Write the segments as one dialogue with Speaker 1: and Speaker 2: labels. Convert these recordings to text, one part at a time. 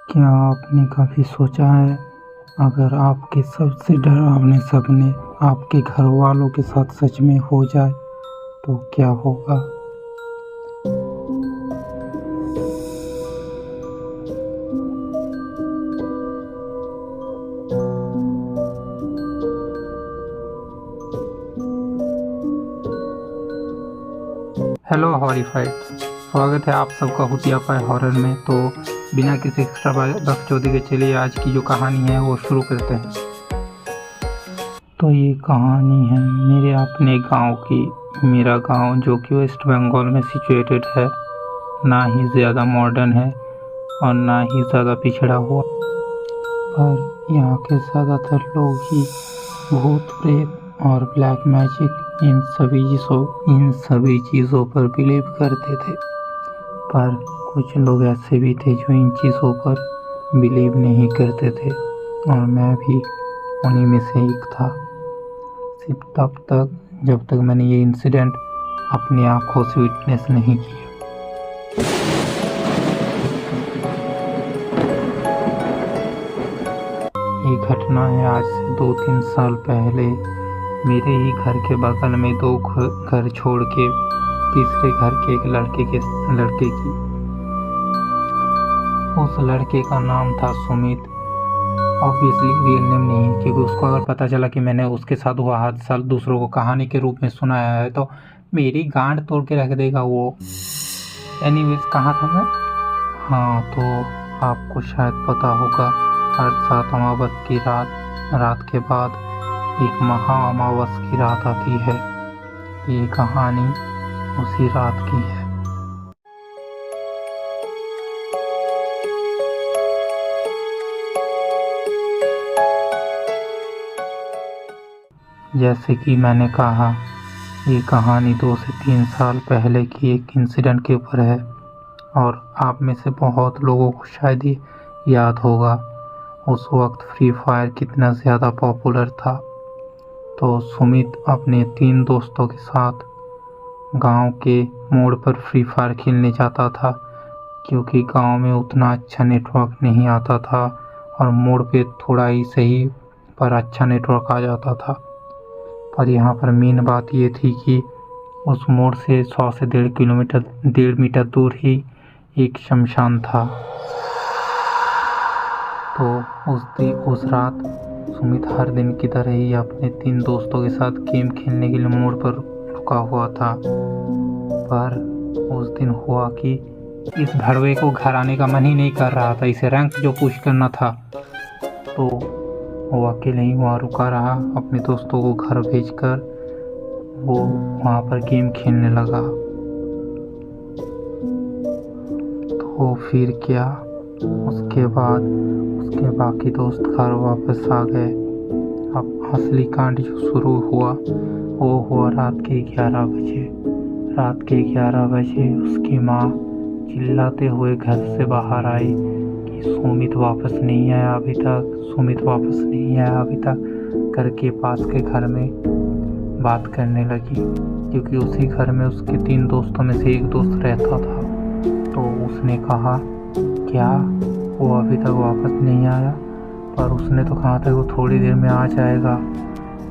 Speaker 1: क्या आपने कभी सोचा है, अगर आपके सबसे डरावने सपने आपके घर वालों के साथ सच में हो जाए तो क्या होगा? हेलो हॉरीफाइड, स्वागत है आप सबका हुतिया पाए हॉरर में। तो बिना किसी एक्स्ट्रा बकचोदी के चलिए आज की जो कहानी है वो शुरू करते हैं। तो ये कहानी है मेरे अपने गांव की। मेरा गांव जो कि वेस्ट बंगाल में सिचुएटेड है, ना ही ज़्यादा मॉडर्न है और ना ही ज़्यादा पिछड़ा हुआ, पर यहाँ के ज़्यादातर लोग ही भूत प्रेत और ब्लैक मैजिक इन सभी चीज़ों पर बिलीव करते थे। पर कुछ लोग ऐसे भी थे जो इन चीज़ों पर बिलीव नहीं करते थे, और मैं भी उन्हीं में से एक था। सिर्फ तब तक जब तक मैंने ये इंसिडेंट अपनी आंखों से विटनेस नहीं किया। ये घटना है आज से 2-3 साल पहले। मेरे ही घर के बगल में 2 घर छोड़ के तीसरे घर के एक लड़के की उस लड़के का नाम था सुमित। ऑब्वियसली रियल नेम नहीं, क्योंकि उसको अगर पता चला कि मैंने उसके साथ हुआ हादसा दूसरों को कहानी के रूप में सुनाया है तो मेरी गांड तोड़ के रख देगा वो। एनीवेज, कहाँ था मैं? हाँ, तो आपको शायद पता होगा, हर 7 अमावस की रात के बाद एक महा अमावस की रात आती है। ये कहानी उसी रात की है। जैसे कि मैंने कहा, ये कहानी 2 से 3 साल पहले की एक इंसिडेंट के ऊपर है, और आप में से बहुत लोगों को शायद ही याद होगा उस वक्त फ्री फायर कितना ज़्यादा पॉपुलर था। तो सुमित अपने 3 दोस्तों के साथ गांव के मोड़ पर फ्री फायर खेलने जाता था, क्योंकि गांव में उतना अच्छा नेटवर्क नहीं आता था और मोड़ पे थोड़ा ही सही पर अच्छा नेटवर्क आ जाता था। पर यहाँ पर मेन बात ये थी कि उस मोड़ से 100 से 1.5 मीटर दूर ही एक शमशान था। तो उस रात सुमित हर दिन की तरह ही अपने 3 दोस्तों के साथ गेम खेलने के लिए मोड़ पर रुका हुआ था। पर उस दिन हुआ कि इस भड़वे को घर आने का मन ही नहीं कर रहा था। इसे रैंक जो पुश करना था, तो वो अकेले ही वहाँ रुका रहा। अपने दोस्तों को घर भेजकर वो वहाँ पर गेम खेलने लगा। तो फिर क्या, उसके बाद उसके बाकी दोस्त घर वापस आ गए। अब असली कांड जो शुरू हुआ वो हुआ रात के 11 बजे। रात के 11 बजे उसकी माँ चिल्लाते हुए घर से बाहर आई कि सुमित वापस नहीं आया अभी तक, सुमित वापस नहीं आया अभी तक करके पास के घर में बात करने लगी, क्योंकि उसी घर में उसके 3 दोस्तों में से एक दोस्त रहता था। तो उसने कहा, क्या वो अभी तक वापस नहीं आया? पर उसने तो कहा था वो थोड़ी देर में आ जाएगा।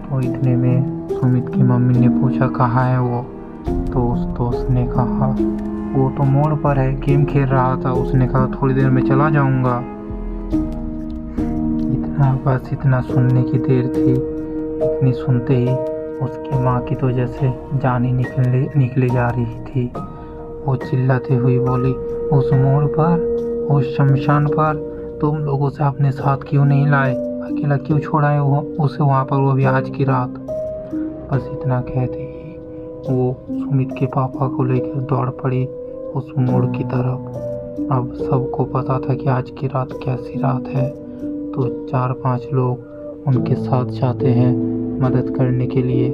Speaker 1: तो इतने में सुमित की मम्मी ने पूछा, कहाँ है वो? तो उस दोस्त ने कहा, वो तो मोड़ पर है, गेम खेल रहा था। उसने कहा थोड़ी देर में चला जाऊंगा। इतना सुनने की देर थी। इतनी सुनते ही उसकी माँ की तो जैसे जान ही निकले जा रही थी। वो चिल्लाती हुई बोली, उस मोड़ पर, उस शमशान पर तुम लोगों से अपने साथ क्यों नहीं लाए? अकेला क्यों छोड़ा है उसे वहाँ पर, वो भी आज की रात? बस इतना कहते ही वो सुमित के पापा को लेकर दौड़ पड़ी उस मोड़ की तरफ। अब सबको पता था कि आज की रात कैसी रात है, तो 4-5 लोग उनके साथ जाते हैं मदद करने के लिए।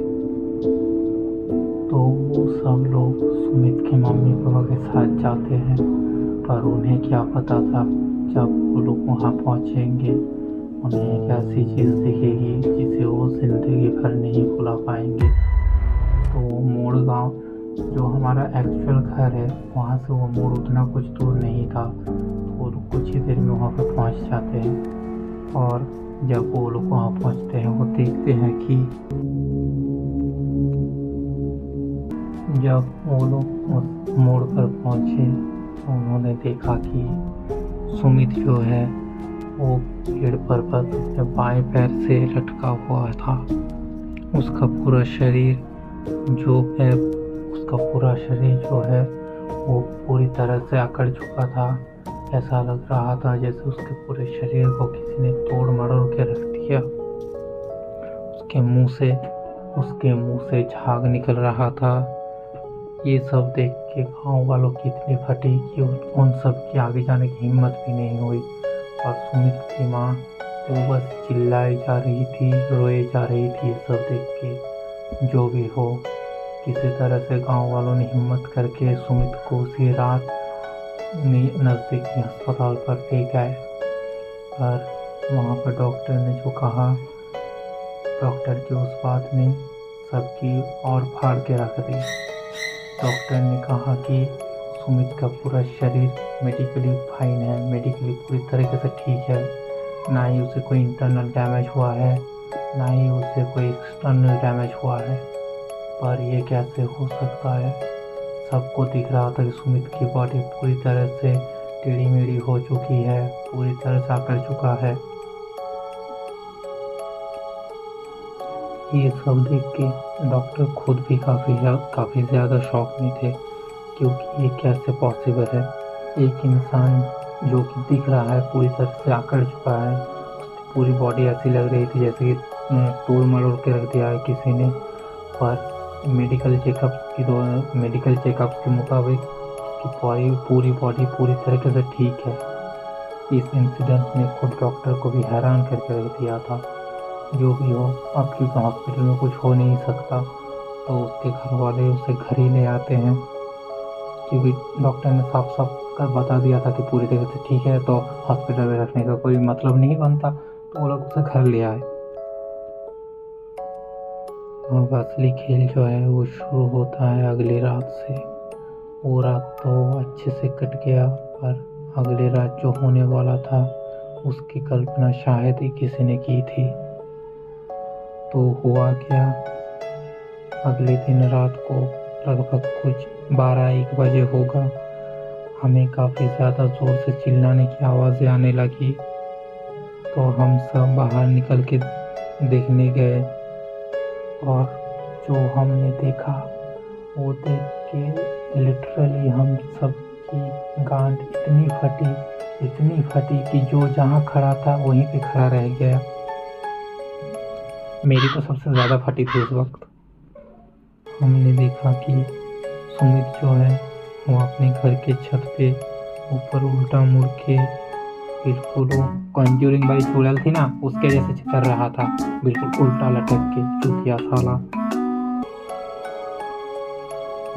Speaker 1: तो वो सब लोग सुमित के मम्मी पापा के साथ जाते हैं, पर उन्हें क्या पता था जब वो लोग वहाँ पहुँचेंगे उन्हें एक ऐसी चीज़ दिखेगी जिसे वो ज़िंदगी भर नहीं भुला पाएंगे। तो वो मोड़ गांव जो हमारा एक्चुअल घर है, वहाँ से वो मोड़ उतना कुछ दूर नहीं था, और कुछ ही देर में वहाँ पर पहुँच जाते हैं। और जब वो लोग वहाँ पहुँचते हैं वो देखते हैं कि जब वो लोग उस मोड़ पर पहुँचे तो उन्होंने देखा कि सुमित जो है वो पेड़ पर बस अपने बाएं पैर से लटका हुआ था। उसका पूरा शरीर जो है वो पूरी तरह से अकड़ चुका था। ऐसा लग रहा था जैसे उसके पूरे शरीर को किसी ने तोड़ मरोड़ के रख दिया। उसके मुंह से झाग निकल रहा था। ये सब देख के गाँव वालों की इतनी फटी कि उन सब की आगे जाने की हिम्मत भी नहीं हुई। और सुमित की माँ वो बस चिल्लाई जा रही थी, रोए जा रही थी। ये सब देख के जो भी हो, किसी तरह से गांव वालों ने हिम्मत करके सुमित को उसी रात नज़दीकी अस्पताल पर ले गए। पर वहाँ पर डॉक्टर ने जो कहा, डॉक्टर की उस बात ने सबकी और फाड़ के रख दी। डॉक्टर ने कहा कि सुमित का पूरा शरीर मेडिकली फाइन है, मेडिकली पूरी तरीके से ठीक है। ना ही उसे कोई इंटरनल डैमेज हुआ है, ना ही उसे कोई एक्सटर्नल डैमेज हुआ है। पर यह कैसे हो सकता है? सबको दिख रहा था कि सुमित की बॉडी पूरी तरह से टेढ़ी मेढ़ी हो चुकी है, पूरी तरह से आकर चुका है। ये सब देख के डॉक्टर खुद भी काफ़ी ज़्यादा शॉक में थे, क्योंकि ये कैसे पॉसिबल है। एक इंसान जो कि दिख रहा है पूरी तरह से आकर चुका है, उसकी पूरी बॉडी ऐसी लग रही थी जैसे कि तोड़ मरोड़ के रख दिया है किसी ने। पर मेडिकल चेकअप्स के मुताबिक उसकी पूरी बॉडी पूरी तरीके से ठीक है। इस इंसिडेंट ने खुद डॉक्टर को भी हैरान करके रख दिया था। जो भी हो, अब क्योंकि हॉस्पिटल में कुछ हो नहीं सकता तो उसके घर वाले उसे घर ही ले आते हैं, क्योंकि डॉक्टर ने साफ साफ कर बता दिया था कि पूरी तरह से ठीक है, तो हॉस्पिटल में रखने का कोई मतलब नहीं बनता। तो वो लोग उसे घर ले आए। अब असली खेल जो है वो शुरू होता है अगली रात से। वो रात तो अच्छे से कट गया, पर अगली रात जो होने वाला था उसकी कल्पना शायद ही किसी ने की थी। तो हुआ क्या, अगले दिन रात को लगभग कुछ 12-1 बजे होगा, हमें काफ़ी ज़्यादा ज़ोर से चिल्लाने की आवाज़ें आने लगी। तो हम सब बाहर निकल के देखने गए, और जो हमने देखा वो देख के लिटरली हम सब की गांठ इतनी फटी कि जो जहाँ खड़ा था वहीं पे खड़ा रह गया। मेरी तो सबसे ज़्यादा फटी थी उस वक्त। हमने देखा कि सुमित जो है वो अपने घर के छत पे ऊपर उल्टा मुड़ के बिल्कुल वो कॉन्ज्यूरिंग वाली चुड़ैल थी ना, उसके जैसे चल रहा था, बिल्कुल उल्टा लटक के, चूतिया साला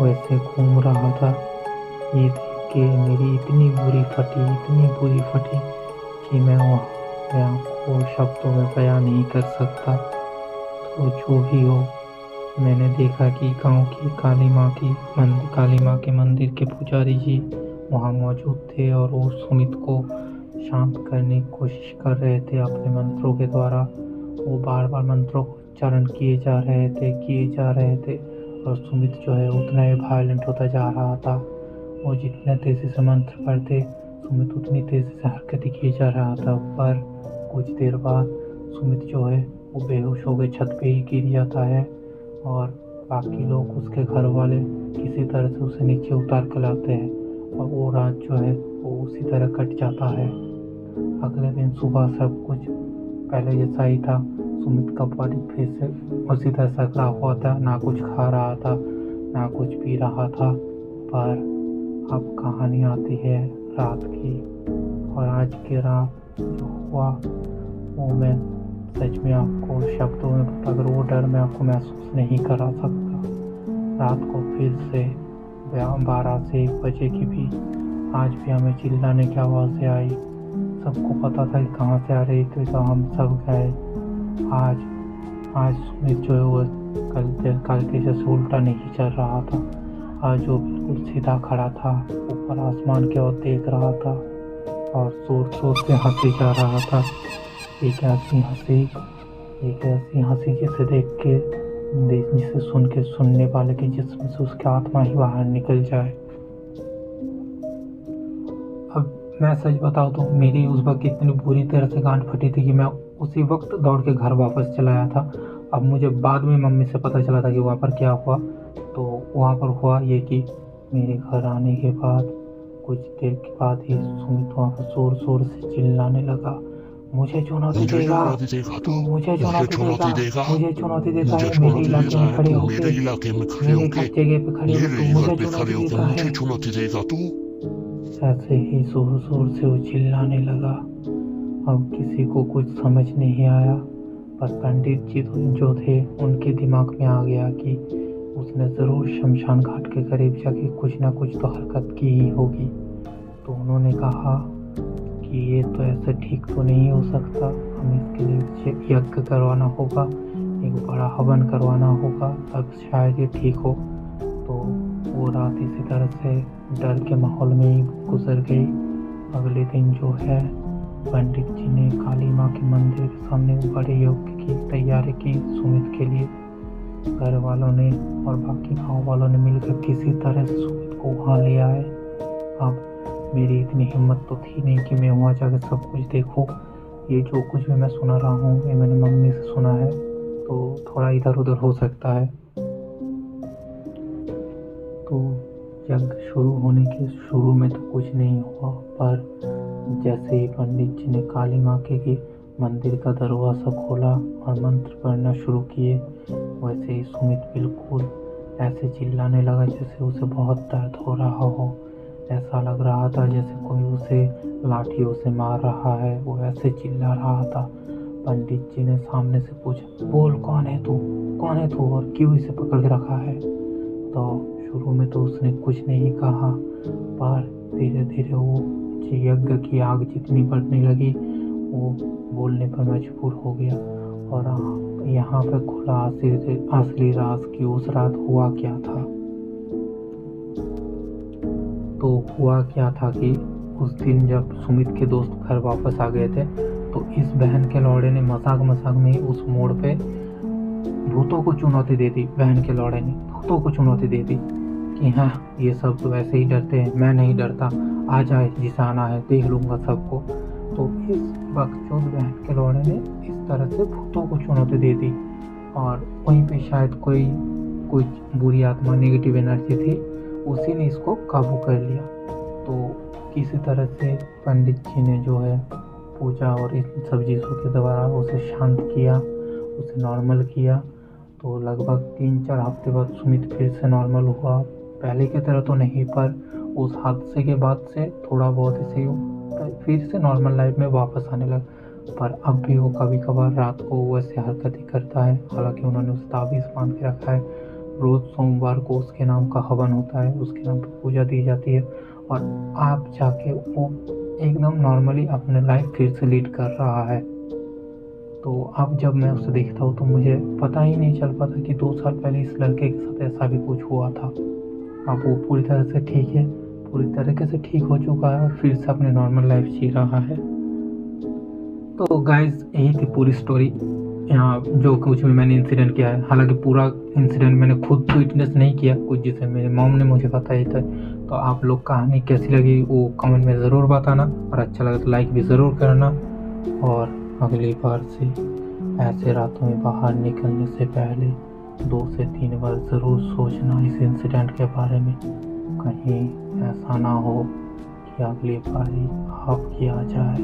Speaker 1: वैसे घूम रहा था। ये देख के मेरी इतनी बुरी फटी कि मैं आपको शब्दों में बयान नहीं कर सकता। तो जो भी हो, मैंने देखा कि गांव की काली माँ के मंदिर के पुजारी जी वहाँ मौजूद थे, और वो सुमित को शांत करने की कोशिश कर रहे थे अपने मंत्रों के द्वारा। वो बार बार मंत्रों को उच्चारण किए जा रहे थे, और सुमित जो है उतना ही वायलेंट होता जा रहा था। वो जितने तेज़ी से मंत्र पढ़ते, सुमित उतनी तेज़ी से हरकतें किए जा रहा था। पर कुछ देर बाद सुमित जो है वो बेहोश हो गए, छत पे ही गिर जाता है, और बाकी लोग, उसके घर वाले किसी तरह से उसे नीचे उतार कर लाते हैं, और वो रात जो है वो उसी तरह कट जाता है। अगले दिन सुबह सब कुछ पहले जैसा ही था। सुमित का बॉडी फिर से उसी तरह सकड़ा हुआ था, ना कुछ खा रहा था ना कुछ पी रहा था। पर अब कहानी आती है रात की, और आज की रात जो हुआ वो मैं सच में आपको शब्दों में बताकर वो डर मैं आपको महसूस नहीं करा सकता। रात को फिर से 12 से 1 बजे की भी आज भी हमें चिल्लाने की आवाज़ें आई। सबको पता था कि कहाँ से आ रही थी, तो हम सब गए। आज सुमित जो है वो कल के जैसे उल्टा नहीं चल रहा था। आज वो बिल्कुल सीधा खड़ा था, ऊपर आसमान की ओर देख रहा था। और जोर जोर से हंसे जा रहा था। एक ऐसी हंसी जिसे देख के जिसे सुन के सुनने वाले के जिस्म से उसकी आत्मा ही बाहर निकल जाए। अब मैं सच बताऊँ तो मेरी उस वक्त इतनी बुरी तरह से गांठ फटी थी कि मैं उसी वक्त दौड़ के घर वापस चला आया था। अब मुझे बाद में मम्मी से पता चला था कि वहाँ पर क्या हुआ। तो वहाँ पर हुआ ये कि मेरे घर आने के बाद कुछ देर के बाद ही सुमित वहाँ पर जोर जोर से चिल्लाने लगा, मुझे चुनौती देगा तू, मुझे चुनौती देगा, मुझे चुनौती देता है, मेरे इलाके में खड़े होके, मेरे जगह पे खड़े होके मुझे चुनौती देगा तू। ऐसे ही जोर जोर से वो चिल्लाने लगा। अब किसी को कुछ समझ नहीं आया, पर पंडित जी जो थे उनके दिमाग में आ गया कि उसने ज़रूर शमशान घाट के करीब जाके कुछ ना कुछ तो हरकत की ही होगी। तो उन्होंने कहा कि ये तो ऐसे ठीक तो नहीं हो सकता, हमें इसके लिए यज्ञ करवाना होगा, एक बड़ा हवन करवाना होगा, तब शायद ये ठीक हो। तो वो रात इसी तरह से डर के माहौल में ही गुजर गई। अगले दिन जो है पंडित जी ने काली माँ के मंदिर के सामने बड़े यज्ञ की तैयारी की सुमित के लिए। घर वालों ने और बाकी गांव वालों ने मिलकर किसी तरह से सुमित को वहाँ ले आए। अब मेरी इतनी हिम्मत तो थी नहीं कि मैं वहाँ जाकर सब कुछ देखूँ। ये जो कुछ भी मैं सुना रहा हूँ ये मैंने मम्मी से सुना है, तो थोड़ा इधर उधर हो सकता है। तो यज्ञ शुरू होने के शुरू में तो कुछ नहीं हुआ, पर जैसे ही पंडित जी ने काली माँ के मंदिर का दरवाज़ा खोला और मंत्र पढ़ना शुरू किए, वैसे ही सुमित बिल्कुल ऐसे चिल्लाने लगा जैसे उसे बहुत दर्द हो रहा हो। ऐसा लग रहा था जैसे कोई उसे लाठियों से मार रहा है, वो ऐसे चिल्ला रहा था। पंडित जी ने सामने से पूछा, बोल कौन है तू और क्यों इसे पकड़ के रखा है। तो शुरू में तो उसने कुछ नहीं कहा, पर धीरे धीरे वो यज्ञ की आग जितनी बढ़ने लगी वो बोलने पर मजबूर हो गया। और यहाँ पर खुला असली राज की उस रात हुआ क्या था। तो हुआ क्या था कि उस दिन जब सुमित के दोस्त घर वापस आ गए थे, तो इस बहन के लौड़े ने मजाक में उस मोड़ पे भूतों को चुनौती दे दी। बहन के लौड़े ने भूतों को चुनौती दे दी कि हाँ ये सब तो वैसे ही डरते हैं, मैं नहीं डरता, आ जाए जिसे आना है, देख लूँगा सबको। तो इस बकचोद बहन के लौड़े ने इस तरह से भूतों को चुनौती दे दी। और वहीं पे शायद कोई बुरी आत्मा, नेगेटिव एनर्जी थी, उसी ने इसको काबू कर लिया। तो किसी तरह से पंडित जी ने जो है पूजा और इन सब चीज़ों के द्वारा उसे शांत किया, उसे नॉर्मल किया। तो लगभग 3-4 हफ्ते बाद सुमित फिर से नॉर्मल हुआ। पहले की तरह तो नहीं, पर उस हादसे के बाद से थोड़ा बहुत इसे फिर से नॉर्मल लाइफ में वापस आने लगा। पर अब भी वो कभी कभार रात को वैसे हरकतें करता है। हालांकि उन्होंने उसे ताबीज़ बांध के रखा है। रोज़ सोमवार को उसके नाम का हवन होता है, उसके नाम पर पूजा दी जाती है, और आप जाके वो एकदम नॉर्मली अपने लाइफ फिर से लीड कर रहा है। तो अब जब मैं उसे देखता हूँ तो मुझे पता ही नहीं चल पाता कि 2 साल पहले इस लड़के के साथ ऐसा भी कुछ हुआ था। अब वो पूरी तरह से ठीक है, पूरी तरीके से ठीक हो चुका है और फिर से अपनी नॉर्मल लाइफ जी रहा है। तो गाइज यही थी पूरी स्टोरी। यहाँ जो कुछ भी मैंने इंसिडेंट किया है, हालांकि पूरा इंसिडेंट मैंने खुद तो विटनेस नहीं किया, कुछ जिसे मेरे मॉम ने मुझे बताया था। तो आप लोग कहानी कैसी लगी वो कमेंट में ज़रूर बताना, और अच्छा लगा तो लाइक भी ज़रूर करना। और अगली बार से ऐसे रातों में बाहर निकलने से पहले 2 से 3 बार ज़रूर सोचना इस इंसिडेंट के बारे में, कहीं ऐसा ना हो कि अगली बारी आपकी आ जाए।